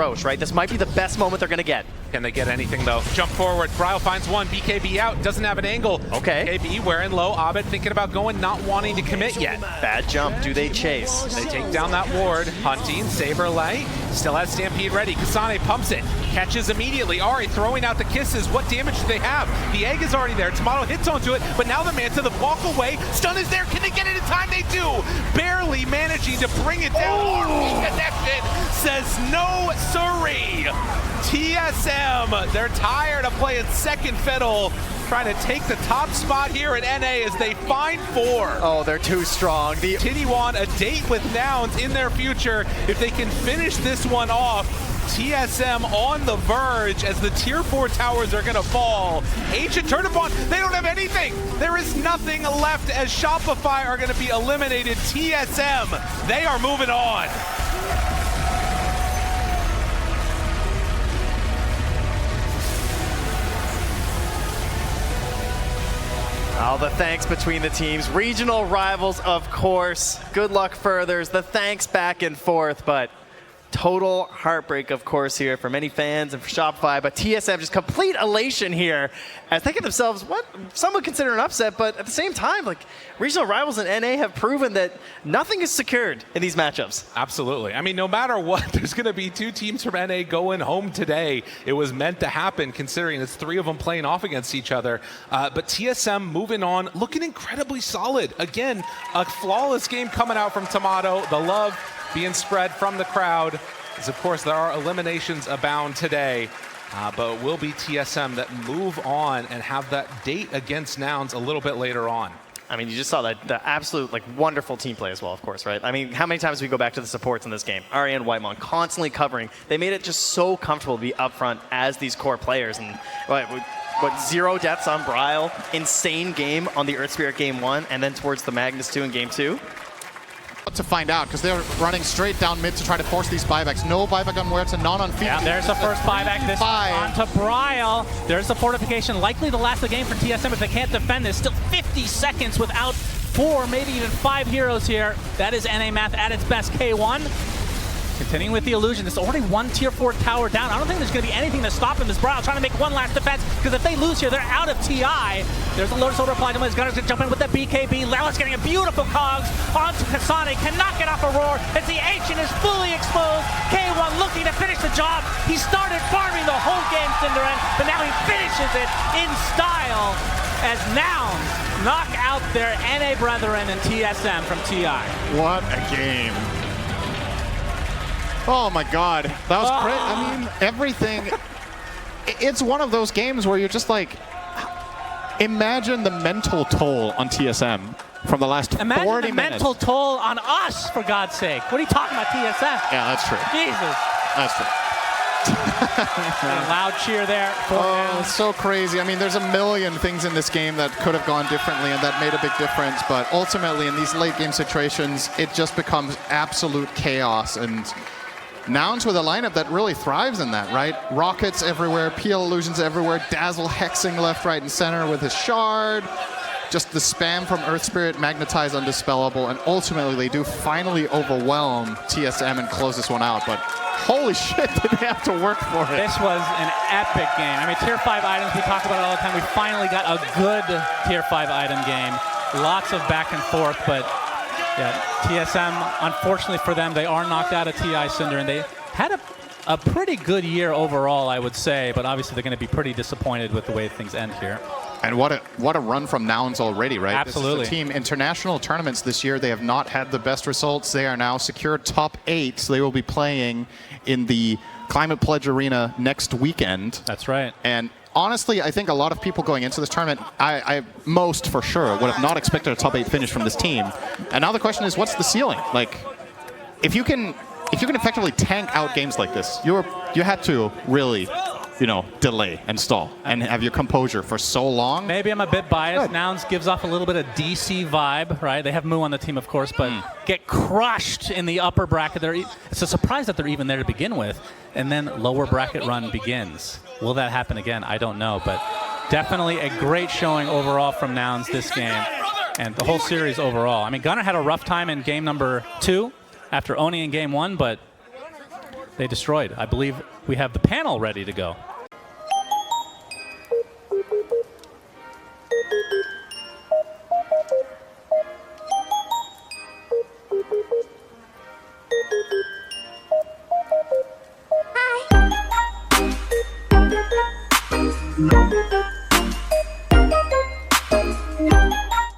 Right? This might be the best moment they're going to get. Can they get anything, though? Jump forward. Bryle finds one. BKB out. Doesn't have an angle. Okay. BKB wearing low. Abed thinking about going, not wanting to commit yet. Bad jump. Do they chase? They take down that ward. Hunting. Saberlight. Still has Stampede ready. Kasane pumps it. Catches immediately. Ari throwing out the kisses. What damage do they have? The egg is already there. Tomato hits onto it, but now the Manta, the walk away. Stun is there. Can they get it in time? They do. Barely managing to bring it down. RP connection says no siree. TSM, they're tired of playing second fiddle, trying to take the top spot here at NA as they find 4. Oh, they're too strong. Titty want a date with Nouns in their future. If they can finish this one off, TSM on the verge as the tier 4 towers are gonna fall. Ancient Turnipon, they don't have anything. There is nothing left as Shopify are gonna be eliminated. TSM, they are moving on. All the thanks between the teams. Regional rivals, of course. Good luck furthers. The thanks back and forth, but total heartbreak, of course, here for many fans and for Shopify. But TSM just complete elation here as thinking themselves, what some would consider an upset, but at the same time, like regional rivals in NA have proven that nothing is secured in these matchups. Absolutely. I mean, no matter what, there's going to be 2 teams from NA going home today. It was meant to happen considering it's 3 of them playing off against each other. But TSM moving on, looking incredibly solid. Again, a flawless game coming out from Tomato. The love being spread from the crowd, as of course there are eliminations abound today, but it will be TSM that move on and have that date against Nouns a little bit later on. I mean, you just saw that the absolute wonderful team play as well, of course, right? I mean, how many times do we go back to the supports in this game? Ari and Whitemon constantly covering. They made it just so comfortable to be up front as these core players. And what 0 deaths on Bryle, insane game on the Earth Spirit game 1, and then towards the Magnus 2 in game 2. To find out, because they're running straight down mid to try to force these buybacks. No buyback on Huerta, none on feet. Yeah, there's the first buyback. This onto Bryle. There's the fortification, likely the last of the game for TSM if they can't defend this. Still 50 seconds without 4, maybe even 5 heroes here. That is NA math at its best. K1 continuing with the illusion. There's already 1 tier 4 tower down. I don't think there's going to be anything to stop him. This Bryle trying to make one last defense, because if they lose here, they're out of TI. There's a Lotus Order applied to him. He's going to jump in with the BKB. Lala's getting a beautiful cogs onto Kasane. Cannot get off a roar as the Ancient is fully exposed. K1 looking to finish the job. He started farming the whole game, Cinderin, but now he finishes it in style as Nouns knock out their NA brethren and TSM from TI. What a game. Oh my God, that was great. I mean, everything. It's one of those games where you're just like, imagine the mental toll on TSM from the last 40 minutes. Imagine the mental toll on us, for God's sake. What are you talking about, TSM? Yeah, that's true. Jesus. That's true. A loud cheer there. Oh, it's so crazy. I mean, there's a million things in this game that could have gone differently and that made a big difference. But ultimately, in these late game situations, it just becomes absolute chaos. And Nouns with a lineup that really thrives in that, right? Rockets everywhere, PL illusions everywhere, Dazzle hexing left, right, and center with his shard. Just the spam from Earth Spirit, Magnetize, Undispellable, and ultimately they do finally overwhelm TSM and close this one out. But holy shit, did they have to work for it? This was an epic game. I mean, tier 5 items, we talk about it all the time. We finally got a good tier 5 item game. Lots of back and forth, but yeah, TSM, unfortunately for them, they are knocked out of TI Cinder, and they had a pretty good year overall, I would say, but obviously they're going to be pretty disappointed with the way things end here. And what a run from Nouns already, right? Absolutely. This is a team, international tournaments this year, they have not had the best results. They are now secured top 8, so they will be playing in the Climate Pledge Arena next weekend. That's right. And honestly, I think a lot of people going into this tournament, most for sure, would have not expected a top 8 finish from this team. And now the question is, what's the ceiling? Like, if you can effectively tank out games like this, you had to really, delay and stall and have your composure for so long. Maybe I'm a bit biased. Good. Nouns gives off a little bit of DC vibe, right? They have Moo on the team, of course, but get crushed in the upper bracket. It's a surprise that they're even there to begin with. And then lower bracket run begins. Will that happen again? I don't know, but definitely a great showing overall from Nouns this game and the whole series overall. I mean, Gunnar had a rough time in game number 2 after owning in game 1, but they destroyed. I believe we have the panel ready to go. Hi.